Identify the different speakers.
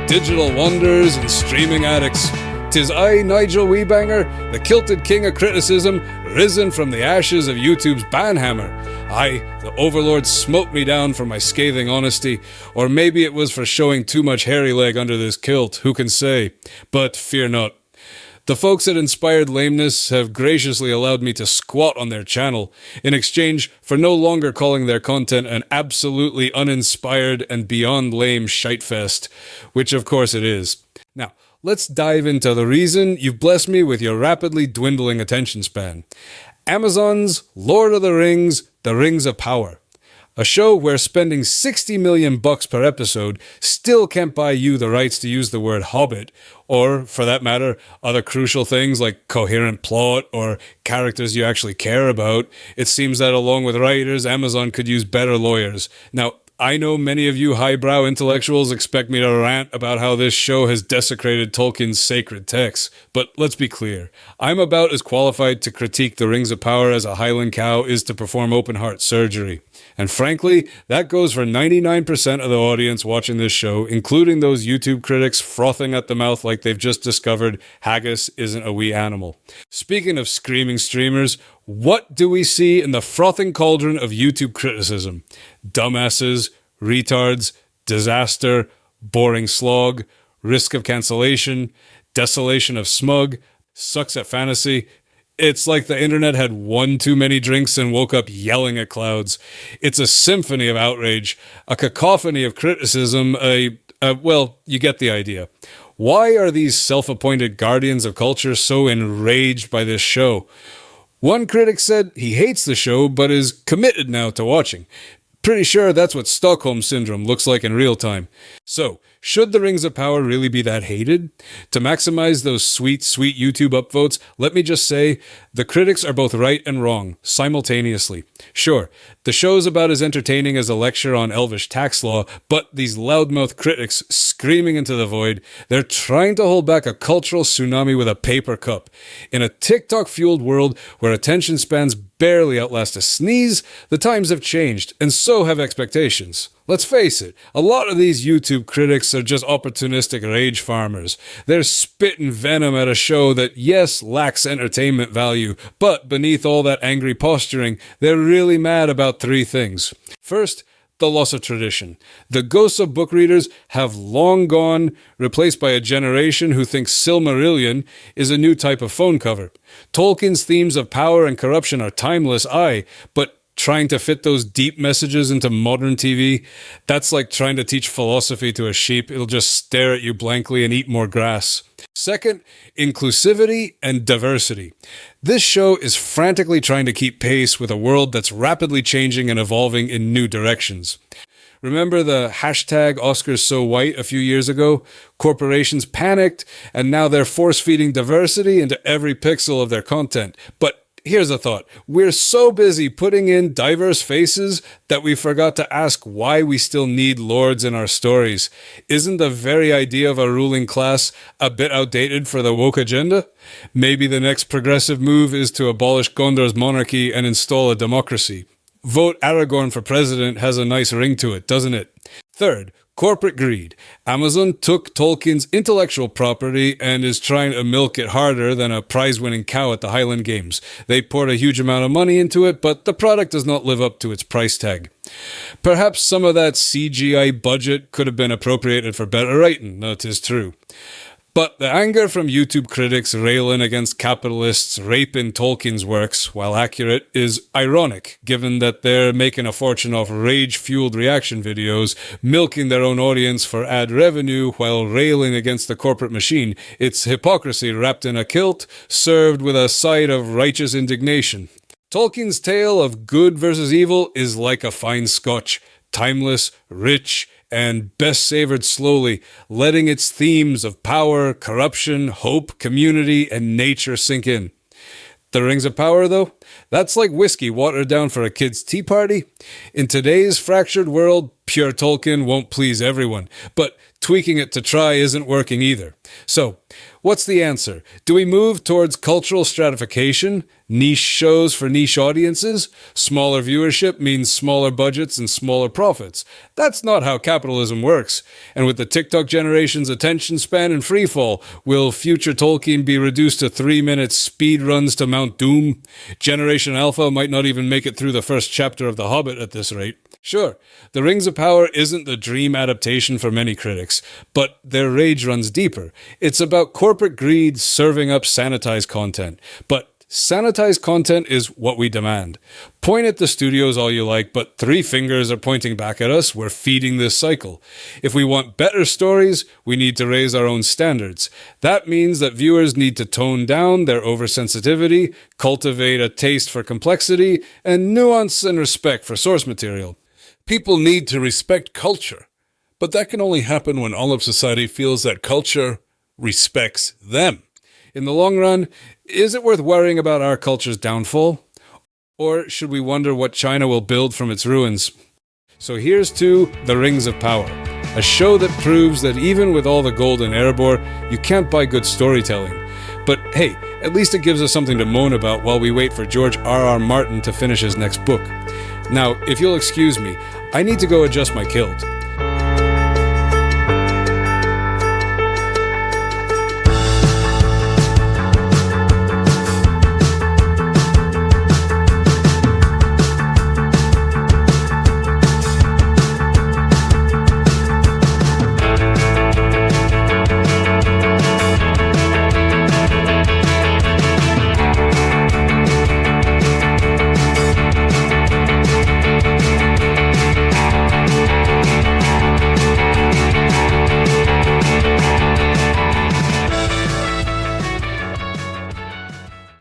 Speaker 1: digital wonders and streaming addicts. 'Tis I, Nigel Weebanger, the kilted king of criticism, risen from the ashes of YouTube's banhammer. Aye, the overlord smote me down for my scathing honesty, or maybe it was for showing too much hairy leg under this kilt, who can say? But fear not. The folks at Inspired Lameness have graciously allowed me to squat on their channel, in exchange for no longer calling their content an absolutely uninspired and beyond lame shitefest, which of course it is. Now, let's dive into the reason you've blessed me with your rapidly dwindling attention span. Amazon's Lord of the Rings, The Rings of Power. A show where spending $60 million per episode still can't buy you the rights to use the word Hobbit, or, for that matter, other crucial things like coherent plot or characters you actually care about. It seems that along with writers, Amazon could use better lawyers. Now, I know many of you highbrow intellectuals expect me to rant about how this show has desecrated Tolkien's sacred texts, but let's be clear. I'm about as qualified to critique the Rings of Power as a Highland cow is to perform open-heart surgery. And frankly, that goes for 99% of the audience watching this show, including those YouTube critics frothing at the mouth like they've just discovered haggis isn't a wee animal. Speaking of screaming streamers, what do we see in the frothing cauldron of YouTube criticism? Dumbasses, retards, disaster, boring slog, risk of cancellation, desolation of smug, sucks at fantasy. It's like the internet had one too many drinks and woke up yelling at clouds. It's a symphony of outrage, a cacophony of criticism, well, you get the idea. Why are these self-appointed guardians of culture so enraged by this show? One critic said he hates the show, but is committed now to watching. Pretty sure that's what Stockholm Syndrome looks like in real time. So, should the Rings of Power really be that hated? To maximize those sweet, sweet YouTube upvotes, let me just say, the critics are both right and wrong, simultaneously. Sure, the show's about as entertaining as a lecture on Elvish tax law, but these loudmouth critics screaming into the void, they're trying to hold back a cultural tsunami with a paper cup. In a TikTok-fueled world where attention spans barely outlast a sneeze, the times have changed, and so have expectations. Let's face it, a lot of these YouTube critics are just opportunistic rage farmers. They're spitting venom at a show that, yes, lacks entertainment value, but beneath all that angry posturing, they're really mad about three things. First, the loss of tradition. The ghosts of book readers have long gone, replaced by a generation who thinks Silmarillion is a new type of phone cover. Tolkien's themes of power and corruption are timeless, aye, but trying to fit those deep messages into modern TV, that's like trying to teach philosophy to a sheep. It'll just stare at you blankly and eat more grass. Second, inclusivity and diversity. This show is frantically trying to keep pace with a world that's rapidly changing and evolving in new directions. Remember the hashtag Oscars so white a few years ago? Corporations panicked, and now they're force-feeding diversity into every pixel of their content. But here's a thought. We're so busy putting in diverse faces that we forgot to ask why we still need lords in our stories. Isn't the very idea of a ruling class a bit outdated for the woke agenda? Maybe the next progressive move is to abolish Gondor's monarchy and install a democracy. Vote Aragorn for president has a nice ring to it, doesn't it? Third, corporate greed. Amazon took Tolkien's intellectual property and is trying to milk it harder than a prize-winning cow at the Highland Games. They poured a huge amount of money into it, but the product does not live up to its price tag. Perhaps some of that CGI budget could have been appropriated for better writing, that is true. But the anger from YouTube critics railing against capitalists raping Tolkien's works, while accurate, is ironic, given that they're making a fortune off rage-fueled reaction videos, milking their own audience for ad revenue while railing against the corporate machine. It's hypocrisy wrapped in a kilt, served with a side of righteous indignation. Tolkien's tale of good versus evil is like a fine scotch, timeless, rich, and best savored slowly, letting its themes of power, corruption, hope, community, and nature sink in. The Rings of Power, though? That's like whiskey watered down for a kid's tea party. In today's fractured world, pure Tolkien won't please everyone, but tweaking it to try isn't working either. So, what's the answer? Do we move towards cultural stratification? Niche shows for niche audiences? Smaller viewership means smaller budgets and smaller profits. That's not how capitalism works. And with the TikTok generation's attention span in freefall, will future Tolkien be reduced to 3-minute speed runs to Mount Doom? Generation Alpha might not even make it through the first chapter of The Hobbit at this rate. Sure, The Rings of Power isn't the dream adaptation for many critics, but their rage runs deeper. It's about corporate greed serving up sanitized content. But sanitized content is what we demand. Point at the studios all you like, but 3 fingers are pointing back at us. We're feeding this cycle. If we want better stories, we need to raise our own standards. That means that viewers need to tone down their oversensitivity, cultivate a taste for complexity, and nuance and respect for source material.
Speaker 2: People need to respect culture, but that can only happen when all of society feels that culture respects them.
Speaker 1: In the long run, is it worth worrying about our culture's downfall? Or should we wonder what China will build from its ruins? So here's to The Rings of Power, a show that proves that even with all the gold in Erebor, you can't buy good storytelling. But hey, at least it gives us something to moan about while we wait for George R.R. Martin to finish his next book. Now, if you'll excuse me, I need to go adjust my kilt.